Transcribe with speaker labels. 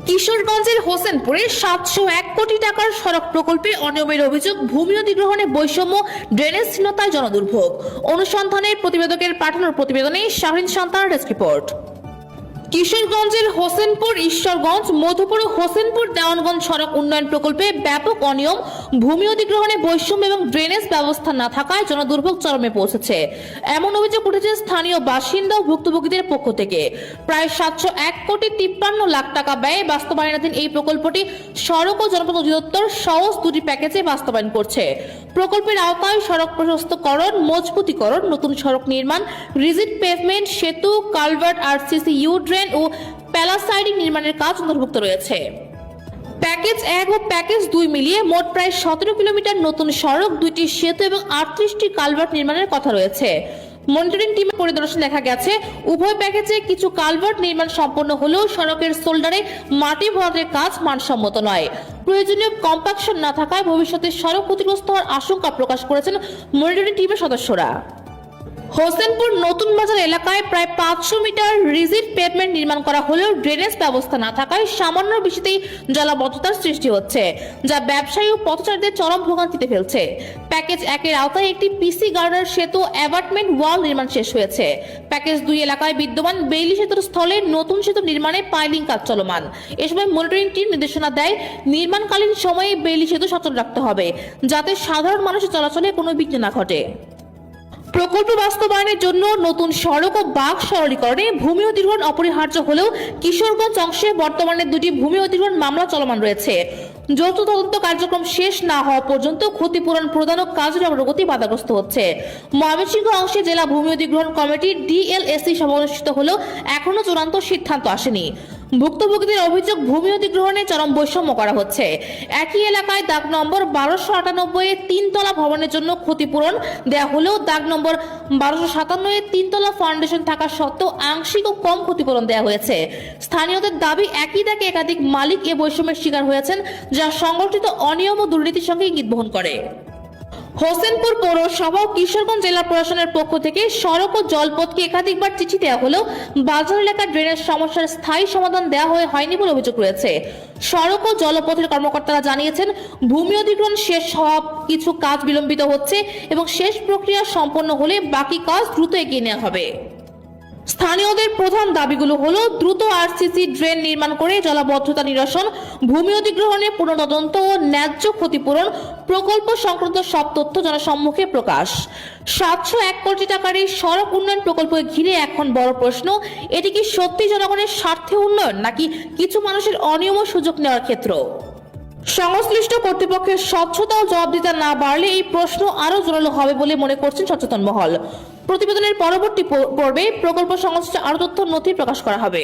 Speaker 1: কিশোরগঞ্জের হোসেনপুরে 701 কোটি টাকার সড়ক প্রকল্পে অনিয়মের অভিযোগ, ভূমি অধিগ্রহণে বৈষম্য, ড্রেনেজহীনতায় জনদুর্ভোগ। অনুসন্ধানের প্রতিবেদকের পাঠানোর প্রতিবেদনে শাহিন সন্তান ডেস্ক রিপোর্ট। কিশোরগঞ্জের হোসেনপুর, ঈশ্বরগঞ্জ, মধুপুর, হোসেনপুর দেওয়ানগঞ্জ সড়ক উন্নয়ন প্রকল্পে ব্যাপক অনিয়ম, ভূমি অধিগ্রহণে বৈষম্য এবং ড্রেনেজ ব্যবস্থা না থাকায় জনদুর্ভোগ চরমে পৌঁছেছে। এমন অভিযোগ উঠেছে স্থানীয় বাসিন্দা ও ভুক্তভোগীদের পক্ষ থেকে। প্রায় 701 কোটি 53 লাখ টাকা ব্যয়ে বাস্তবায়নাধীন এই প্রকল্পটি সড়ক ও জনপথ অধিদপ্তর সহজ দুটি প্যাকেজে বাস্তবায়ন করছে। প্রকল্পের আওতায় সড়ক প্রশস্তকরণ, মজবুতীকরণ, নতুন সড়ক নির্মাণ, রিজিড পেভমেন্ট, সেতু, culvert, RCC, you drain O palisading নির্মাণের কাজ অন্তর্ভুক্ত রয়েছে। প্যাকেজ 1 ও প্যাকেজ 2 মিলিয়ে মোট প্রায় 17 কিলোমিটার নতুন সড়ক, 2টি সেতু এবং 38টি কালভার্ট নির্মাণের কথা রয়েছে। মনিটরিং টিমের পরিদর্শনে দেখা গেছে, উভয় প্যাকেজে কিছু কালভার্ট নির্মাণ সম্পন্ন হলেও সড়কের শোল্ডারে মাটি ভরাটের কাজ মানসম্মত নয়। প্রয়োজনীয় কম্প্যাকশন না থাকায় ভবিষ্যতে সড়ক ক্ষতিগ্রস্ত হওয়ার আশঙ্কা প্রকাশ করেছেন মনিটরিং টিমের সদস্যরা। হোসেনপুর নতুন বাজার এলাকায় প্রায় 500 মিটার রিজিড পেভমেন্ট নির্মাণ করা হলেও ড্রেনেজ ব্যবস্থা না থাকায় সামান্য বৃষ্টিতেই জলাবদ্ধতার সৃষ্টি হচ্ছে, যা ব্যবসায়ী ও পথচারীদের চরম ভোগান্তিতে ফেলছে। প্যাকেজ 1 এর আওতায় একটি পিসি গার্ডার সেতু অ্যাবার্টমেন্ট ওয়াল নির্মাণ শেষ হয়েছে। প্যাকেজ 2 এলাকায় বিদ্যমান বেইলি সেতুর স্থলে নতুন সেতু নির্মাণে পাইলিং কাজ চলমান। এ সময় মনিটরিং টিম নির্দেশনা দেয়, নির্মাণকালীন সময়ে বেইলি সেতু সচল রাখতে হবে, যাতে সাধারণ মানুষের চলাচলে কোনো বিঘ্ন না ঘটে। প্রকল্প বাস্তবায়নের জন্য নতুন সড়ক ও বাঁক সরলীকরণে ভূমি অধিগ্রহণ অপরিহার্য হলেও কিশোরগঞ্জ অংশে বর্তমানে 2টি ভূমি অধিগ্রহণ মামলা চলমান রয়েছে। যৌথ তদন্ত কার্যক্রম শেষ না হওয়া পর্যন্ত ক্ষতিপূরণ প্রদান ও কাজের অগ্রগতি বাধাগ্রস্ত হচ্ছে। ময়মনসিংহ অংশে জেলা ভূমি অধিগ্রহণ কমিটির ডিএলএসি সভা অনুষ্ঠিত হলেও এখনো চূড়ান্ত সিদ্ধান্ত আসেনি। ভুক্তভোগীদের অভিযোগ, ভূমি অধিগ্রহণে চরম বৈষম্য করা হচ্ছে। একই এলাকায় দাগ নম্বর 1298 এ 3 তলা ভবনের জন্য ক্ষতিপূরণ দেয়া হলেও দাগ নম্বর 1257 এ 3 তলা ফাউন্ডেশন থাকা সত্ত্বেও আংশিক ও কম ক্ষতিপূরণ দেয়া হয়েছে। স্থানীয়দের দাবি, একই দাগে একাধিক মালিক এ বৈষম্যের শিকার হয়েছেন, যা সংগঠিত অনিয়ম ও দুর্নীতির সঙ্গে ইঙ্গিত বহন করে। হোসেনপুর পৌরসভা ও কিশোরগঞ্জ জেলা প্রশাসনের পক্ষ থেকে সড়ক ও জলপথকে একাধিকবার চিঠি দেওয়া হলেও বাজার এলাকার ড্রেনেজ সমস্যার স্থায়ী সমাধান দেওয়া হয়নি বলে অভিযোগ রয়েছে। সড়ক ও জলপথের কর্মকর্তারা জানিয়েছেন, ভূমি অধিগ্রহণ শেষ হওয়া কিছু কাজ বিলম্বিত হচ্ছে এবং শেষ প্রক্রিয়া সম্পন্ন হলে বাকি কাজ দ্রুত এগিয়ে নেওয়া হবে। স্থানীয়দের প্রধান দাবিগুলো হলো দ্রুত আরসিসি ড্রেন নির্মাণ করে জলাবদ্ধতা নিরসন, ভূমি অধিগ্রহণে পুনঃতদন্ত ও ন্যায্য ক্ষতিপূরণ, প্রকল্প সংক্রান্ত সব তথ্য জনসম্মুখে প্রকাশ। 701 কোটি টাকার এই সড়ক উন্নয়ন প্রকল্পকে ঘিরে এখন বড় প্রশ্ন, এটি কি সত্যি জনগণের স্বার্থে উন্নয়ন নাকি কিছু মানুষের অনিয়ম ও সুযোগ নেওয়ার ক্ষেত্র? সংশ্লিষ্ট কর্তৃপক্ষের স্বচ্ছতা ও জবাবদিহিতা না বাড়লে এই প্রশ্ন আরো জোরালো হবে বলে মনে করছেন সচেতন মহল। প্রতিবেদনের পরবর্তী পর্বে প্রকল্প সংশ্লিষ্ট আরো তথ্য নথি প্রকাশ করা হবে।